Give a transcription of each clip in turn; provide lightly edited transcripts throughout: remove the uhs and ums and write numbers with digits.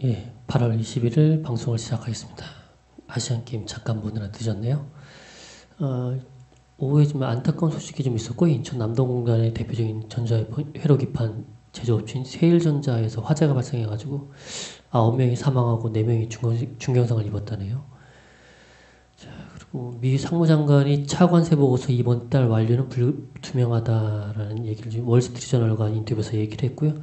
예, 8월 21일 방송을 시작하겠습니다. 아시안게임 잠깐 보느라 늦었네요. 오후에 좀 안타까운 소식이 좀 있었고, 인천 남동공단의 대표적인 전자 회로기판 제조업체인 세일전자에서 화재가 발생해가지고 9명이 사망하고 4명이 중경상을 입었다네요. 자, 그리고 미 상무장관이 차관세 보고서 이번 달 완료는 불투명하다라는 얘기를 지금 월스트리트저널과 인터뷰에서 얘기를 했고요.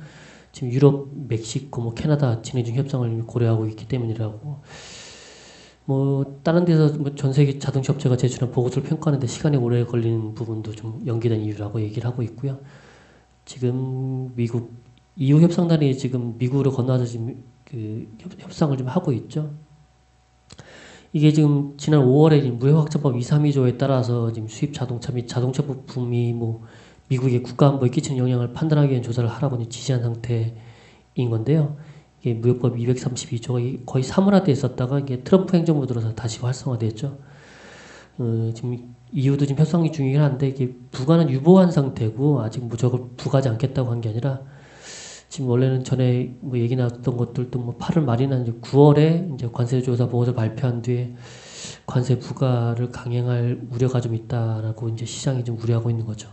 지금 유럽, 멕시코, 캐나다 진행 중 협상을 고려하고 있기 때문이라고. 다른 데서 전 세계 자동차 업체가 제출한 보고서를 평가하는데 시간이 오래 걸리는 부분도 좀 연기된 이유라고 얘기를 하고 있고요. 지금 미국 EU 협상단이 지금 미국으로 건너와서 지금 그 협상을 좀 하고 있죠. 이게 지금 지난 5월에 무역확장법 232조에 따라서 지금 수입 자동차 및 자동차 부품이 미국의 국가안보에 끼치는 영향을 판단하기 위한 조사를 하라고 지시한 상태인 건데요. 이게 무역법 232조가 거의 사문화되어 있었다가 이게 트럼프 행정부 들어서 다시 활성화됐죠. 지금 EU도 지금 협상 중이긴 한데 이게 부과는 유보한 상태고 아직 저걸 부과하지 않겠다고 한 게 아니라 지금 원래는 전에 얘기 나왔던 것들도 8월 말이나 이제 9월에 이제 관세조사 보고서를 발표한 뒤에 관세 부과를 강행할 우려가 좀 있다라고 이제 시장이 좀 우려하고 있는 거죠.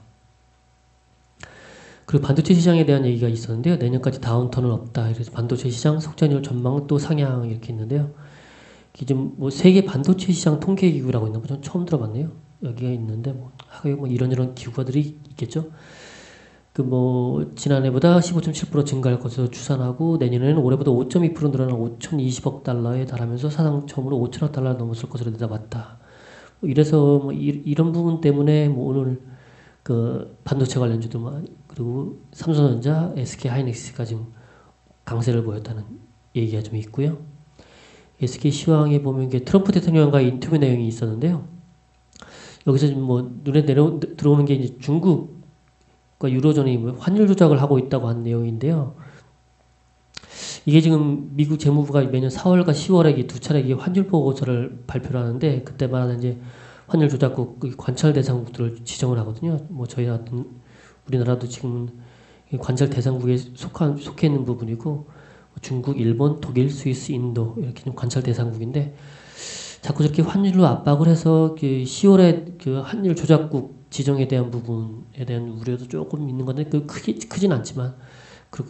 그리고 반도체 시장에 대한 얘기가 있었는데요. 내년까지 다운턴은 없다. 그래서 반도체 시장 석전율 전망은 또 상향 이렇게 있는데요. 지금 세계 반도체 시장 통계 기구라고 있나 보죠. 처음 들어봤네요. 여기가 있는데 이런 기구들이 있겠죠. 지난해보다 15.7% 증가할 것으로 추산하고 내년에는 올해보다 5.2% 늘어난 5,020억 달러에 달하면서 사상 처음으로 5천억 달러를 넘었을 것으로 내다봤다. 이래서 이런 부분 때문에 오늘 그 반도체 관련주들 그리고 삼성전자, SK 하이닉스가 지금 강세를 보였다는 얘기가 좀 있고요. SK 시황에 보면 트럼프 대통령과의 인터뷰 내용이 있었는데요. 여기서 지금 눈에 들어오는 게 이제 중국과 유로존이 환율 조작을 하고 있다고 한 내용인데요. 이게 지금 미국 재무부가 매년 4월과 10월에 두 차례 환율 보고서를 발표를 하는데 그때마다 이제 환율 조작국 관찰 대상국들을 지정을 하거든요. 저희 같은 우리나라도 지금 관찰 대상국에 속해 있는 부분이고 중국, 일본, 독일, 스위스, 인도 이렇게 좀 관찰 대상국인데 자꾸 저렇게 환율로 압박을 해서 10월에 그 환율 조작국 지정에 대한 부분에 대한 우려도 조금 있는 건데 크진 않지만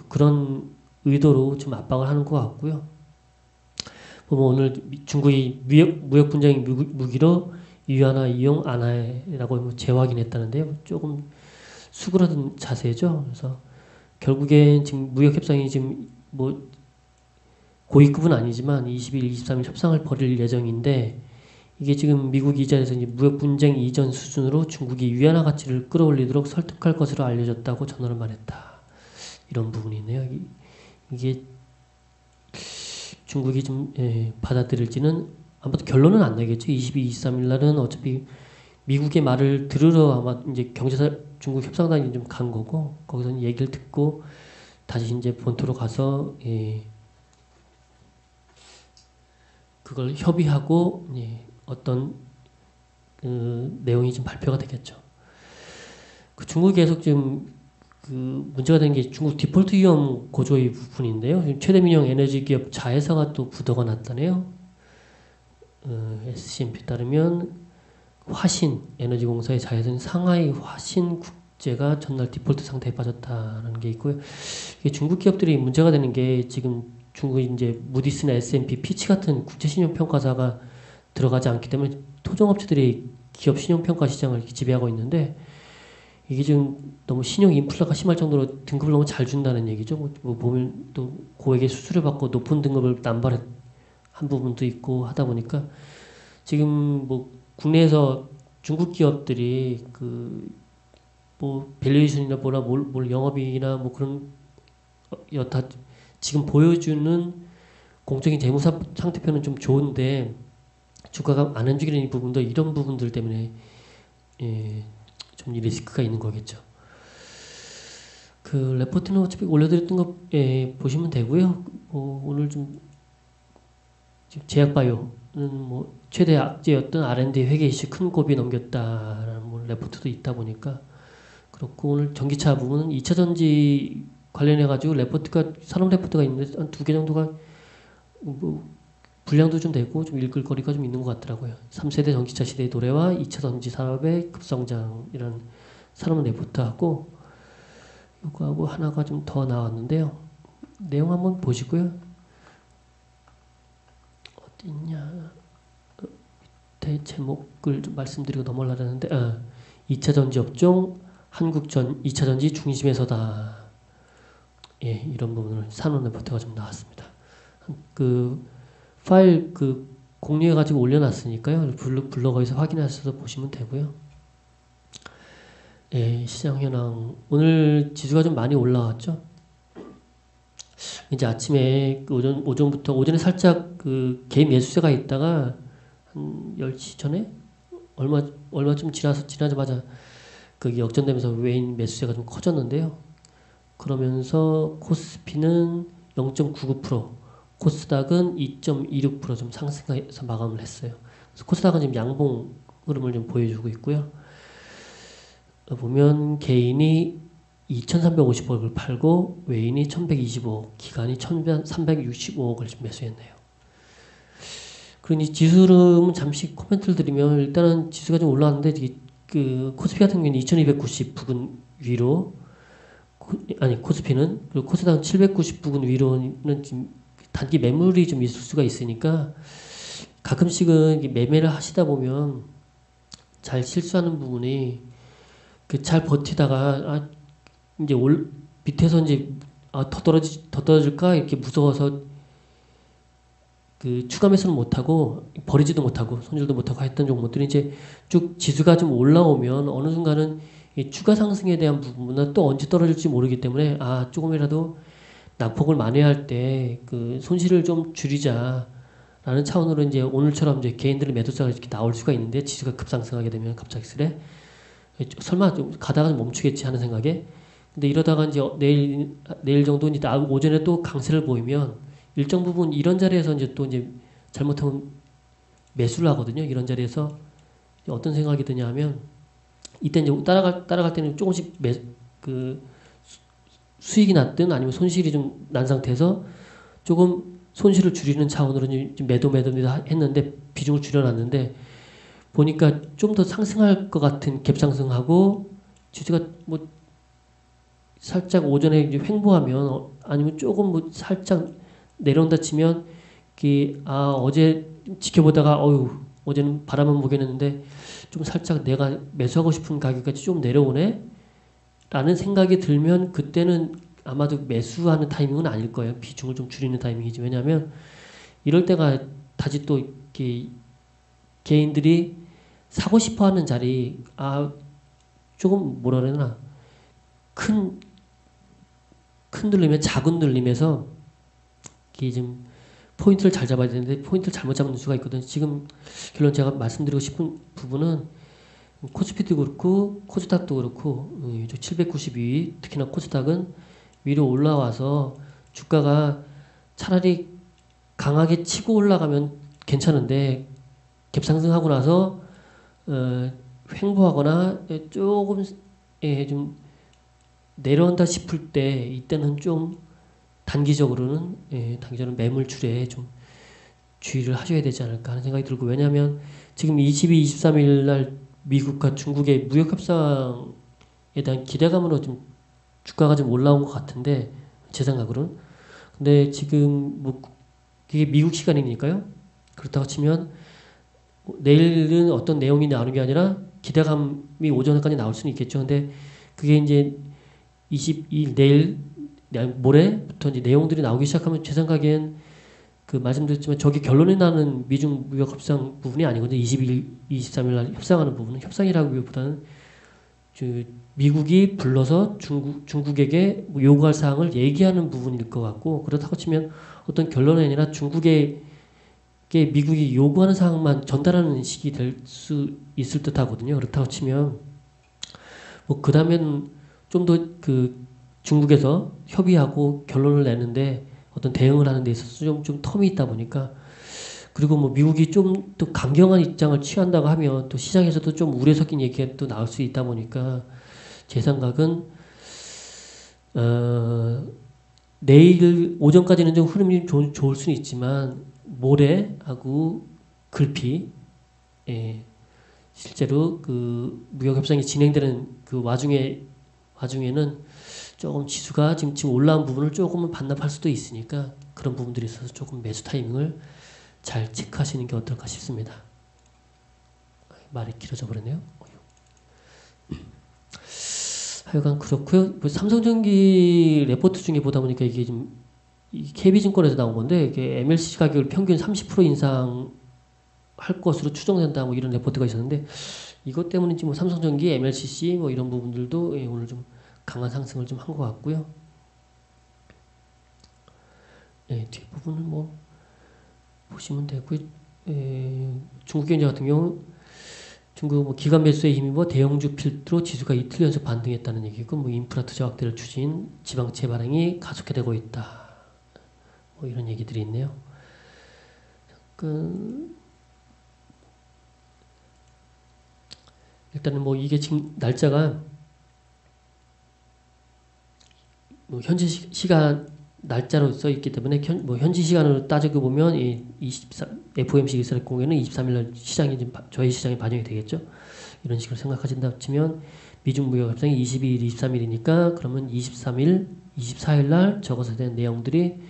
그런 의도로 좀 압박을 하는 것 같고요. 오늘 중국이 무역 분쟁 무기로 위안화 이용 안 하라고 재확인했다는데요. 조금 수그러든 자세죠. 그래서 결국엔 지금 무역 협상이 지금 고위급은 아니지만 20일, 23일 협상을 벌일 예정인데 이게 지금 미국이 이 자리에서 이제 무역 분쟁 이전 수준으로 중국이 위안화 가치를 끌어올리도록 설득할 것으로 알려졌다고 전언을 말했다. 이런 부분이 있네요. 이게 중국이 좀 받아들일지는 아무튼 결론은 안 나겠죠. 22, 23일 날은 어차피 미국의 말을 들으러 아마 이제 중국 협상단이 좀 간 거고 거기서 얘기를 듣고 다시 이제 본토로 가서 그걸 협의하고 어떤 내용이 좀 발표가 되겠죠. 중국이 계속 지금 문제가 되는 게 중국 디폴트 위험 고조의 부분인데요. 지금 최대 민영 에너지 기업 자회사가 또 부도가 났다네요. SCMP에 따르면 화신 에너지공사의 자회사인 상하이 화신국제가 전날 디폴트 상태에 빠졌다는 게 있고요. 이게 중국 기업들이 문제가 되는 게 지금 중국이 이제 무디스나 S&P, 피치 같은 국제 신용평가사가 들어가지 않기 때문에 토종업체들이 기업 신용평가 시장을 지배하고 있는데 이게 지금 너무 신용 인플레가 심할 정도로 등급을 너무 잘 준다는 얘기죠. 보면 또 고액의 수수료 받고 높은 등급을 남발한 부분도 있고 하다 보니까 지금 국내에서 중국 기업들이 밸류에이션이나 뭘 영업이익이나 그런 여타 지금 보여주는 공적인 재무 상태표는 좀 좋은데 주가가 안 움직이는 부분도 이런 부분들 때문에 좀 리스크가 있는 거겠죠. 레포트는 어차피 올려드렸던 거 보시면 되고요. 오늘 좀 제약바이오는 최대 악재였던 R&D 회계 이슈 큰 고비 넘겼다라는 레포트도 있다 보니까 그렇고 오늘 전기차 부분은 2차 전지 관련해 가지고 산업 레포트가 있는데 한 2개 정도가 뭐 분량도 좀 되고 좀 읽을 거리가 좀 있는 것 같더라고요. 3세대 전기차 시대의 도래와 2차 전지 산업의 급성장이라는 산업 레포트하고 이거하고 하나가 좀 더 나왔는데요. 내용 한번 보시고요. 어디 있냐? 밑에 제목을 좀 말씀드리고 넘어가려고 하는데 2차 전지 업종 한국 2차 전지 중심에서다. 예, 이런 부분을 산업 레포트가 좀 나왔습니다. 그 파일 공유해가지고 올려놨으니까요. 블로거에서 확인하셔서 보시면 되고요. 예, 시장 현황. 오늘 지수가 좀 많이 올라왔죠. 이제 아침에 오전부터 오전에 살짝 개인 매수세가 있다가 한 10시 전에 얼마 좀 지나자마자 역전되면서 외인 매수세가 좀 커졌는데요. 그러면서 코스피는 0.99%, 코스닥은 2.26% 좀 상승해서 마감을 했어요. 그래서 코스닥은 지금 양봉 흐름을 좀 보여주고 있고요. 보면 개인이 2,350억을 팔고 외인이 1,125억, 기관이 1,365억을 좀 매수했네요. 그러니 지수 흐름은 잠시 코멘트를 드리면 일단은 지수가 좀 올라왔는데 코스피 같은 경우는 2,290 부근 위로 코스피는 그리고 코스닥은 790 부근 위로는 지금 단기 매물이 좀 있을 수가 있으니까 가끔씩은 매매를 하시다 보면 잘 실수하는 부분이 잘 버티다가 이제 밑에서 이제 더 떨어질까 이렇게 무서워서 추가 매수는 못하고 버리지도 못하고 손질도 못하고 했던 종목들이 이제 쭉 지수가 좀 올라오면 어느 순간은 이 추가 상승에 대한 부분은 또 언제 떨어질지 모르기 때문에 조금이라도 낙폭을 만회할 때 손실을 좀 줄이자라는 차원으로 이제 오늘처럼 이제 개인들의 매도자가 이렇게 나올 수가 있는데 지수가 급상승하게 되면 갑작스레 설마 좀 가다가 좀 멈추겠지 하는 생각에 근데 이러다가 이제 내일 정도 이제 오전에 또 강세를 보이면 일정 부분 이런 자리에서 이제 또 이제 잘못하면 매수를 하거든요. 이런 자리에서 어떤 생각이 드냐 하면 이때 이제 따라갈 때는 조금씩 수익이 났든 아니면 손실이 좀 난 상태에서 조금 손실을 줄이는 차원으로 좀 매도 했는데 비중을 줄여놨는데 보니까 좀 더 상승할 것 같은 갭상승하고 지수가 뭐 살짝 오전에 이제 횡보하면 아니면 조금 살짝 내려온다 치면 어제 지켜보다가 어제는 바람만 보긴 했는데 좀 살짝 내가 매수하고 싶은 가격까지 좀 내려오네 라는 생각이 들면 그때는 아마도 매수하는 타이밍은 아닐 거예요. 비중을 좀 줄이는 타이밍이지. 왜냐하면 이럴 때가 다시 또 이렇게 개인들이 사고 싶어하는 자리 조금 뭐라 그러나 큰 눌림에 작은 눌림에서 이게 좀 포인트를 잘 잡아야 되는데 포인트를 잘못 잡는 수가 있거든요. 지금 결론 제가 말씀드리고 싶은 부분은 코스피도 그렇고 코스닥도 그렇고 792 특히나 코스닥은 위로 올라와서 주가가 차라리 강하게 치고 올라가면 괜찮은데 갭상승하고 나서 횡보하거나 조금 좀 내려온다 싶을 때 이때는 좀 단기적으로는 매물출에 좀 주의를 하셔야 되지 않을까 하는 생각이 들고 왜냐하면 지금 22, 23일 날 미국과 중국의 무역 협상에 대한 기대감으로 좀 주가가 좀 올라온 것 같은데 제 생각으로는 근데 지금 뭐 이게 미국 시간이니까요. 그렇다고 치면 내일은 어떤 내용이 나오는 게 아니라 기대감이 오전까지 나올 수는 있겠죠. 근데 그게 이제 22일 내일 모레부터 이제 내용들이 나오기 시작하면 제 생각엔 말씀드렸지만 저게 결론이 나는 미중 무역 협상 부분이 아니거든요. 22일, 23일 날 협상하는 부분은 협상이라기보다는 미국이 불러서 중국에게 뭐 요구할 사항을 얘기하는 부분일 것 같고 그렇다고 치면 어떤 결론이 아니라 중국에게 미국이 요구하는 사항만 전달하는 식이 될 수 있을 듯 하거든요. 그렇다고 치면 뭐 그 다음엔 좀 더 중국에서 협의하고 결론을 내는데 어떤 대응을 하는 데 있어서 좀 텀이 있다 보니까 그리고 뭐 미국이 좀 또 강경한 입장을 취한다고 하면 또 시장에서도 좀 우려 섞인 얘기가 또 나올 수 있다 보니까 제 생각은 내일 오전까지는 좀 흐름이 좋을 수는 있지만 모레하고 글피 예, 실제로 그 무역 협상이 진행되는 그 와중에는 조금 지수가 지금 올라온 부분을 조금은 반납할 수도 있으니까 그런 부분들이 있어서 조금 매수 타이밍을 잘 체크하시는 게 어떨까 싶습니다. 말이 길어져 버렸네요. 하여간 그렇고요. 뭐 삼성전기 레포트 중에 보다 보니까 이게 좀 KB증권에서 나온 건데 이게 MLCC 가격을 평균 30% 인상할 것으로 추정된다 뭐 이런 레포트가 있었는데 이것 때문인지 뭐 삼성전기, MLCC 뭐 이런 부분들도 오늘 좀 강한 상승을 좀 한 것 같고요. 뒤에 부분은 뭐 보시면 되고요. 중국경제 같은 경우 중국 뭐 기관 매수에 힘입어 대형주 필두로 지수가 이틀 연속 반등했다는 얘기고 뭐 인프라 투자 확대를 추진 지방채 발행이 가속화되고 있다. 뭐 이런 얘기들이 있네요. 일단은 뭐 이게 지금 날짜가 뭐 현지 시간 날짜로 써 있기 때문에 뭐 현지 시간으로 따지고 보면 이 FOMC 기사를 공개는 23일 날 저희 시장에 반영이 되겠죠. 이런 식으로 생각하신다 치면 미중 무역 협상이 22일, 23일이니까 그러면 23일, 24일 날 적어서 된 내용들이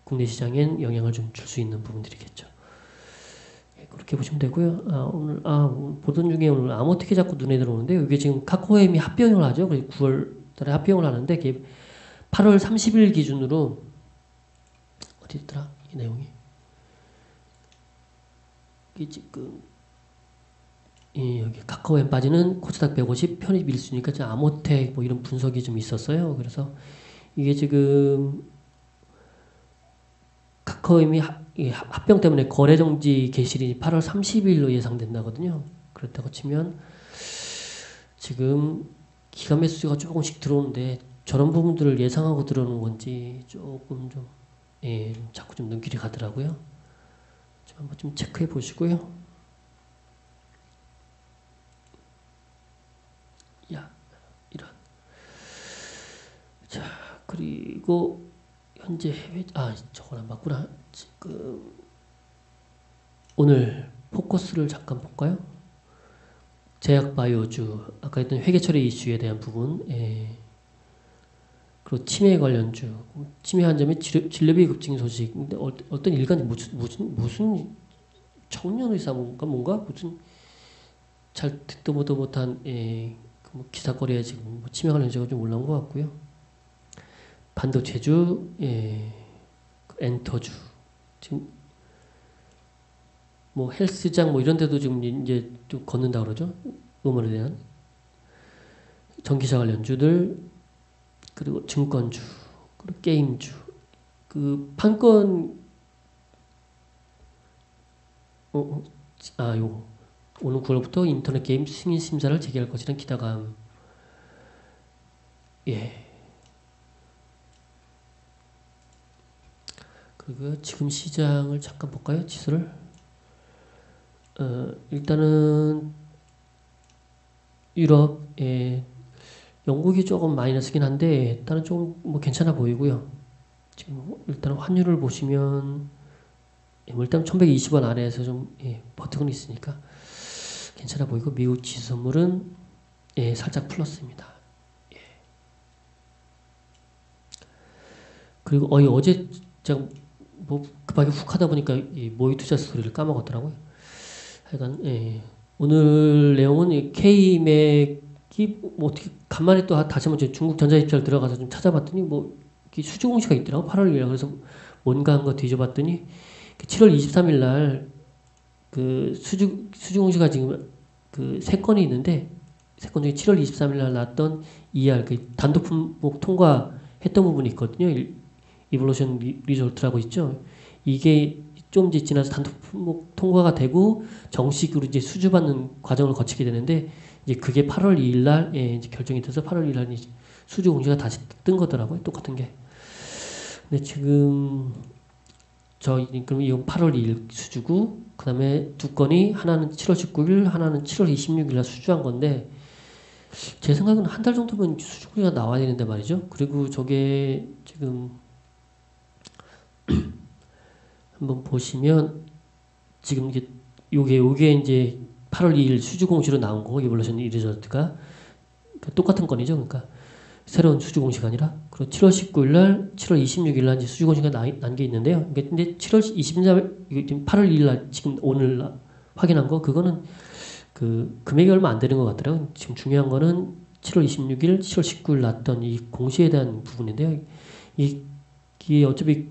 국내 시장엔 영향을 좀 줄 수 있는 부분들이겠죠. 그렇게 보시면 되고요. 오늘 보던 중에 오늘 아모티게 자꾸 눈에 들어오는데 이게 지금 카카오엠이 합병을 하죠. 그래서 9월 달에 합병을 하는데 8월 30일 기준으로 어디 있더라? 이 내용이 이게 지금 여기 카카오엠 빠지는 코스닥 150 편입 일수니까 아모텍 뭐 이런 분석이 좀 있었어요. 그래서 이게 지금 카카오엠이 합병 때문에 거래 정지 개시일이 8월 30일로 예상된다거든요. 그렇다고 치면 지금 기관 매수가 조금씩 들어오는데 저런 부분들을 예상하고 들어오는 건지 조금 좀 자꾸 좀 눈길이 가더라고요. 좀 한번 좀 체크해 보시고요. 이런. 자, 그리고 현재 해외 저건 안 봤구나. 지금 오늘 포커스를 잠깐 볼까요? 제약바이오주 아까 했던 회계 처리 이슈에 대한 부분. 그리고 치매 관련주, 치매 환자및 진료비 급증 소식. 근데 어떤 일간지 무슨 청년의사인가 뭔가 무슨 잘 듣도 보도 못한 뭐 기사거리에 지금 뭐 치매 관련주가 좀 올라온 것 같고요. 반도체주, 엔터주, 지금 뭐 헬스장 뭐 이런 데도 지금 이제 좀 걷는다 그러죠. 음원에 대한 전기차 관련주들. 그리고 증권주, 그리고 게임주, 그 판권, 오늘 9월부터 인터넷 게임 승인 심사를 재개할 것이라는 기대감. 그리고 지금 시장을 잠깐 볼까요? 지수를. 일단은 유럽, 영국이 조금 마이너스긴 한데 일단은 좀 뭐 괜찮아 보이고요. 지금 일단 환율을 보시면 일단 1120원 아래에서 좀 버티고 있으니까 괜찮아 보이고 미국 지수 선물은 살짝 플러스입니다. 그리고 어제 제가 뭐 급하게 훅 하다 보니까 이 모의 투자 스토리를 까먹었더라고요. 하여간 오늘 내용은 K맥이 뭐 어떻게 간만에 또 다시 한번 중국 전자입찰 들어가서 좀 찾아봤더니 뭐 수주 공시가 있더라고 8월 1일. 그래서 뭔가 한 거 뒤져봤더니 7월 23일 날 그 수주 공시가 지금 그 3건이 있는데 3건 중에 7월 23일 날 났던 ER 그 단독 품목 통과했던 부분이 있거든요. 이볼루션 리졸트라고 있죠. 이게 좀 지나서 단독 품목 통과가 되고 정식으로 이제 수주받는 과정을 거치게 되는데 이제 그게 8월 2일 날 이제 결정이 돼서 8월 2일 날 수주 공시가 다시 뜬 거더라고요. 똑같은 게. 근데 지금 그럼 이건 8월 2일 수주고 그다음에 두 건이 하나는 7월 19일, 하나는 7월 26일 날 수주한 건데 제 생각은 한 달 정도면 수주 공시가 나와야 되는데 말이죠. 그리고 저게 지금 한번 보시면 지금 이제 요게 이제 8월 2일 수주 공시로 나온 거고 이볼루션 리저트가 똑같은 건이죠. 그러니까 새로운 수주 공시가 아니라 그리고 7월 19일 날, 7월 26일 날 이제 수주 공시가 난 게 있는데요. 근데 7월 20일 날, 지금 8월 2일 날 지금 오늘 확인한 거 그거는 그 금액이 얼마 안 되는 것 같더라고요. 지금 중요한 거는 7월 26일, 7월 19일 났던 이 공시에 대한 부분인데요. 이게 어차피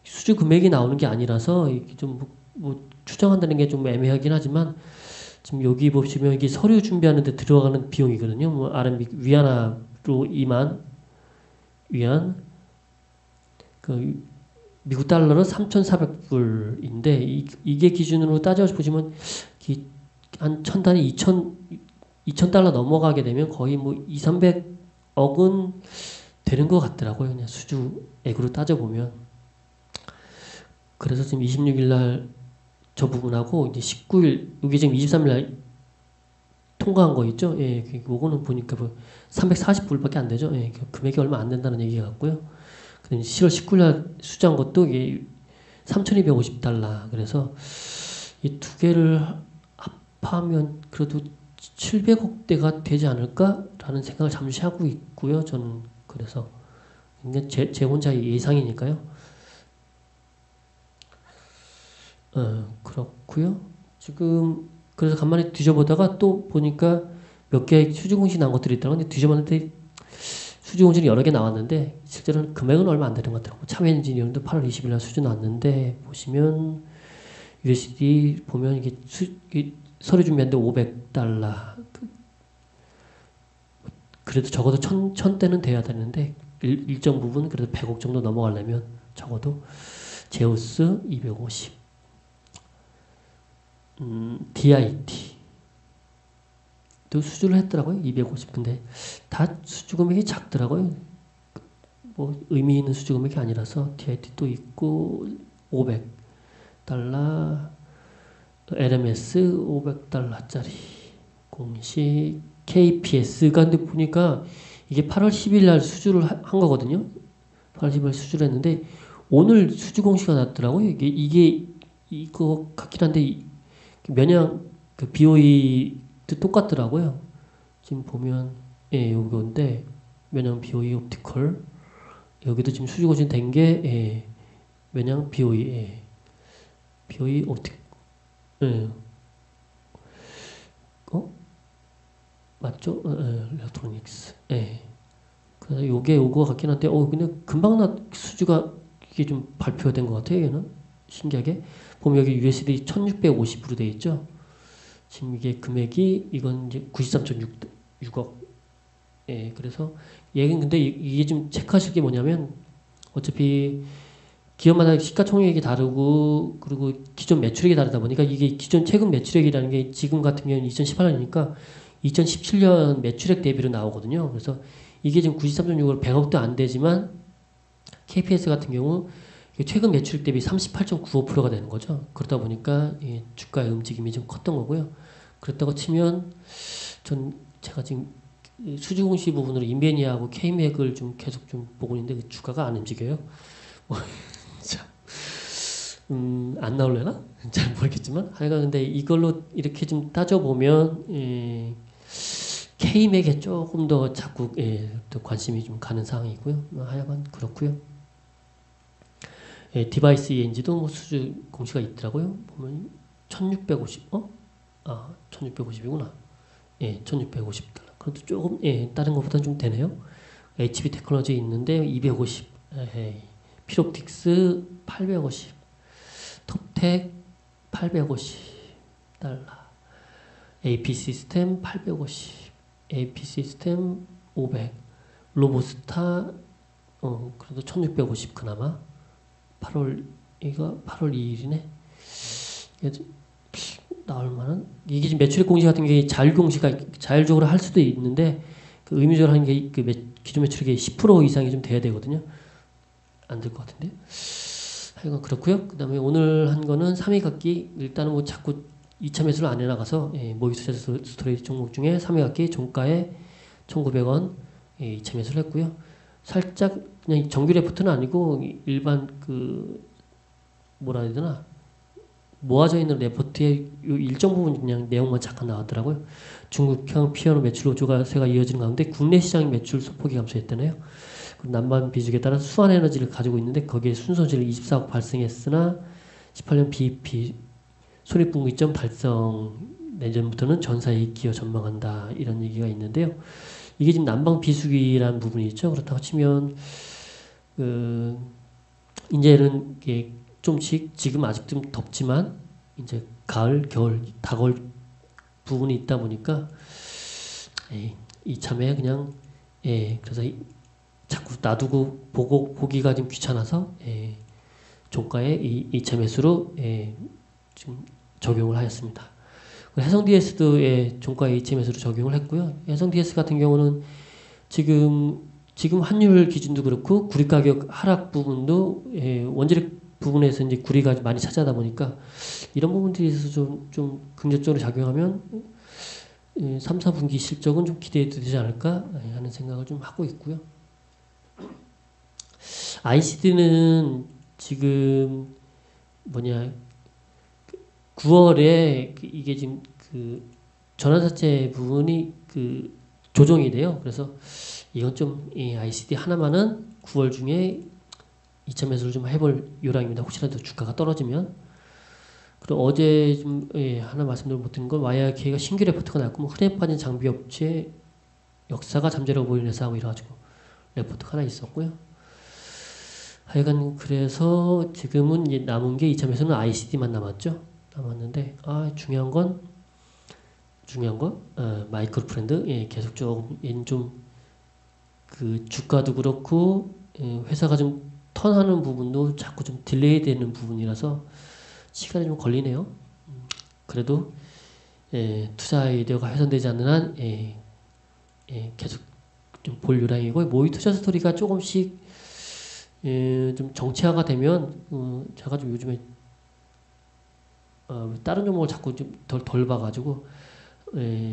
수주 금액이 나오는 게 아니라서 이게 좀 뭐 추정한다는 게 좀 애매하긴 하지만 지금 여기 보시면 이게 서류 준비하는데 들어가는 비용이거든요. 뭐 RMB 위안화로 2만 위안, 그 미국 달러로 3,400불인데 이게 기준으로 따져 보시면 한 천 단위 2천 달러 넘어가게 되면 거의 뭐 2, 300억은 되는 것 같더라고요. 그냥 수주액으로 따져 보면. 그래서 지금 26일 날 저 부분하고 이제 19일 이게 지금 23일 날 통과한 거 있죠? 예, 그거는 보니까 뭐 340불밖에 안 되죠. 예, 금액이 얼마 안 된다는 얘기 같고요. 그다음에 10월 19일 날 수주한 것도 이게 3,250달러. 그래서 이 두 개를 합하면 그래도 700억대가 되지 않을까라는 생각을 잠시 하고 있고요. 저는 그래서 제 혼자의 예상이니까요. 그렇고요. 지금 그래서 간만에 뒤져보다가 또 보니까 몇 개 수주 공시 난 것들이 있더라고요. 근데 뒤져봤는데 수주 공시는 여러 개 나왔는데 실제로는 금액은 얼마 안 되는 것 같더라고요. 참여 엔지니어링도 8월 20일 날 수주 났는데 보시면 USD 보면 이게 서류 준비하는데 500달러. 그래도 적어도 1000대는 돼야 되는데 일정 부분 그래도 100억 정도 넘어가려면 적어도 제우스 250. DIT 또 수주를 했더라고요. 250. 근데 다 수주 금액이 작더라고요. 뭐 의미 있는 수주 금액이 아니라서 DIT 또 있고 500달러, LMS 500달러짜리 공시, KPS가 근데 보니까 이게 8월 10일 날 수주를 한 거거든요. 8월 10일 날 수주를 했는데 오늘 수주 공시가 났더라고요. 이게 이거 같긴 한데 면역 그 BOE도 똑같더라고요. 지금 보면 예, 요건데 면역 BOE 옵티컬 여기도 지금 수주 공시 된 게 예, 면역 BOE 예. BOE 옵틱 예. 맞죠? 일렉트로닉스 예. 그래서 요게 요거 같긴 한데 근데 금방 수주가 이게 좀 발표된 것 같아요. 얘는 신기하게 보면 여기 USD 1650으로 되어 있죠. 지금 이게 금액이 이건 이제 93.6억. 예, 그래서 얘는 근데 이게 좀 체크하실 게 뭐냐면 어차피 기업마다 시가총액이 다르고 그리고 기존 매출액이 다르다 보니까 이게 기존 최근 매출액이라는 게 지금 같은 경우는 2018년이니까 2017년 매출액 대비로 나오거든요. 그래서 이게 지금 93.6억 100억도 안 되지만 KPS 같은 경우 최근 매출액 대비 38.95%가 되는 거죠. 그러다 보니까 주가의 움직임이 좀 컸던 거고요. 그렇다고 치면 제가 지금 수주 공시 부분으로 인베니아하고 K맥을 좀 계속 좀 보고 있는데 그 주가가 안 움직여요. 안 나올려나? 잘 모르겠지만 하여간 근데 이걸로 이렇게 좀 따져보면 K맥에 조금 더 자꾸 또 관심이 좀 가는 상황이고요. 하여간 그렇고요. 디바이스 ENG도 뭐 수주 공시가 있더라고요. 보면 1650, 1650이구나. 1650달러. 그래도 조금, 다른 것보다 좀 되네요. HB 테크놀로지 있는데 250, 필옵틱스 850, 톱텍 850달러, AP 시스템 850, AP 시스템 500, 로보스타, 그래도 1650 그나마. 8월 2일이네. 나올 만한 이게 지금 매출액 공시 같은 게 자율적으로 할 수도 있는데 그 의무적으로 하는 게 그 기존 매출액의 10% 이상이 좀 돼야 되거든요. 안 될 것 같은데. 하여간 그렇고요. 그다음에 오늘 한 거는 3위 갖기 일단은 뭐 자꾸 2차 매수를 안 해나가서 모기스 스토리지 종목 중에 3위 갖기 종가에 1,900원 2차 매수를 했고요. 살짝 그냥 정규 레포트는 아니고 일반 그 뭐라 해야 되나 모아져 있는 레포트의 일정 부분 그냥 내용만 잠깐 나왔더라고요. 중국형 피아노 매출 5조가세가 이어지는 가운데 국내 시장 매출 소폭이 감소했다네요. 난방 비수기에 따라 수완 에너지를 가지고 있는데 거기에 순손실을 24억 발생했으나 18년 BEP 손익분기점 달성 내년부터는 전사이익 기여 전망한다 이런 얘기가 있는데요. 이게 지금 난방 비수기라는 부분이 있죠. 그렇다고 치면 이제는 이게 좀씩 지금 아직 좀 덥지만 이제 가을, 겨울 다가올 부분이 있다 보니까 이참에 그냥 그래서 자꾸 놔두고 보기가 좀 귀찮아서 종가에 이차 매수로 지금 적용을 하였습니다. 해성 DS도 종가에 이차 매수로 적용을 했고요. 해성 DS 같은 경우는 지금 환율 기준도 그렇고 구리 가격 하락 부분도 원재료 부분에서 이제 구리가 많이 차지하다 보니까 이런 부분들에 있어서 좀 긍정적으로 작용하면 3, 4분기 실적은 좀 기대해도 되지 않을까 하는 생각을 좀 하고 있고요. ICD는 지금 9월에 이게 지금 그 전환사채 부분이 그 조정이 돼요. 그래서 이건 좀 ICD 하나만은 9월 중에 2차 매수를 좀 해볼 요량입니다. 혹시라도 주가가 떨어지면. 그리고 어제 좀 하나 말씀드리고 못 드린 건 YRK가 신규 레포트가 나왔고 뭐 흔해 빠진 장비 업체 역사가 잠재력을 보이는 회사하고 이래가지고 레포트가 하나 있었고요. 하여간 그래서 지금은 이제 남은 게 2차 매수는 ICD만 남았는데 중요한 건 마이크로 브랜드 계속 좀 그 주가도 그렇고 회사가 좀 턴하는 부분도 자꾸 좀 딜레이 되는 부분이라서 시간이 좀 걸리네요. 그래도 투자 아이디어가 훼손되지 않는 한 계속 좀 볼 요량이고 모의 투자 스토리가 조금씩 좀 정체화가 되면 제가 좀 요즘에 다른 종목을 자꾸 좀 덜 봐가지고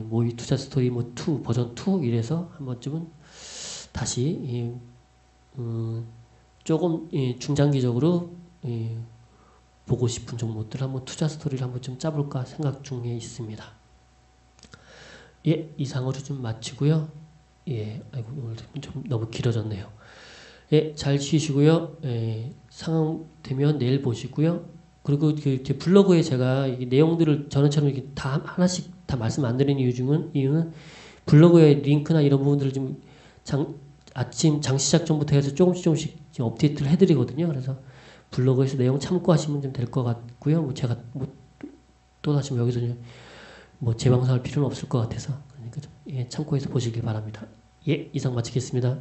모의 투자 스토리 2 버전 2 이래서 한 번쯤은 다시 조금 중장기적으로 보고 싶은 종목들 한번 투자 스토리를 한번 좀 짜볼까 생각 중에 있습니다. 이상으로 좀 마치고요. 아이고 오늘 좀 너무 길어졌네요. 잘 쉬시고요. 상황 되면 내일 보시고요. 그리고 제 블로그에 제가 이 내용들을 전에처럼 이렇게 다 하나씩 다 말씀 안 드리는 이유는 블로그에 링크나 이런 부분들을 좀 아침 장 시작 전부터 해서 조금씩 지금 업데이트를 해드리거든요. 그래서 블로그에서 내용 참고하시면 좀 될 것 같고요. 제가 또 다시 여기서 재방송할 필요는 없을 것 같아서 그러니까 좀 참고해서 보시길 바랍니다. 이상 마치겠습니다.